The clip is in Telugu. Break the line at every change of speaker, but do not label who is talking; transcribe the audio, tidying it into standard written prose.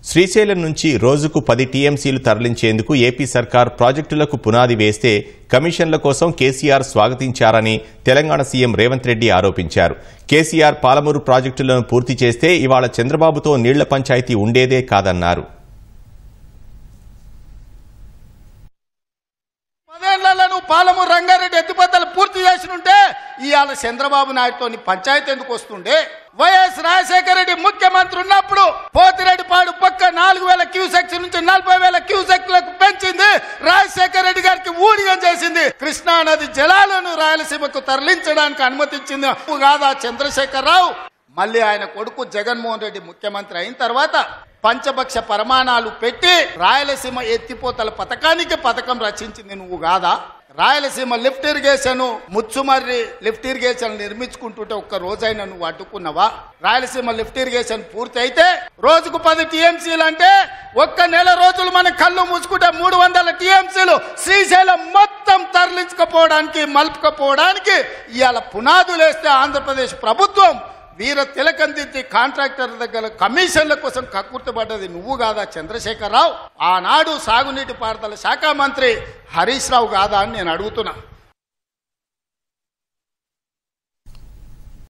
శ్రీశైలం నుంచి రోజుకు 10 టీఎంసీలు తరలించేందుకు ఏపీ సర్కార్ ప్రాజెక్టులకు పునాది వేస్తే కమిషన్ల కోసం కేసీఆర్ స్వాగతించారని తెలంగాణ సీఎం రేవంత్ రెడ్డి ఆరోపించారు. కేసీఆర్ పాలమూరు ప్రాజెక్టులను పూర్తి చేస్తే ఇవాళ చంద్రబాబుతో నీళ్ల పంచాయతీ ఉండేదే కాదన్నారు.
పాలమూరు రంగారెడ్డి ఎత్తిపోతలు పూర్తి చేసినుంటే ఇవాళ చంద్రబాబు నాయుడుతో పంచాయతీ ఎందుకు వస్తుండే? వైఎస్ రాజశేఖర రెడ్డి ముఖ్యమంత్రి ఉన్నప్పుడు పోతిరెడ్డిపాడు పక్క 4,000 క్యూసెక్స్ నుంచి 40,000 క్యూసెక్లకు పెంచింది. రాజశేఖర రెడ్డి గారికి ఊడిగం చేసింది. కృష్ణా నది జలాలను రాయలసీమకు తరలించడానికి అనుమతించింది కాదా చంద్రశేఖరరావు? మళ్ళీ ఆయన కొడుకు జగన్మోహన్ రెడ్డి ముఖ్యమంత్రి అయిన తర్వాత పంచపక్ష ప్రమాణాలు పెట్టి రాయలసీమ ఎత్తిపోతల పథకం రచించింది నువ్వు కాదా? Rayalaseema lift irrigation Muchumarri lift irrigation నిర్మించుకుంటుంటే ఒక్క రోజైనా నువ్వు అడ్డుకున్నావా? రాయలసీమ లిఫ్ట్ ఇరిగేషన్ పూర్తి అయితే రోజుకు 10 టీఎంసీలు అంటే ఒక్క నెల రోజులు మనం కళ్ళు మూసుకుంటే 300 టీఎంసీలు శ్రీశైలం మొత్తం తరలించకపోవడానికి మలుపుకపోవడానికి ఇవాళ పునాదులు వేస్తే ఆంధ్రప్రదేశ్ ప్రభుత్వం వీర తిలకందించి కాంట్రాక్టర్ దగ్గర కమిషన్ల కోసం కక్కుర్తిపడ్డది నువ్వు కాదా చంద్రశేఖరరావు? ఆనాడు సాగునీటి పారుదల శాఖ మంత్రి హరీష్ రావు కాదా అని నేను అడుగుతున్నా.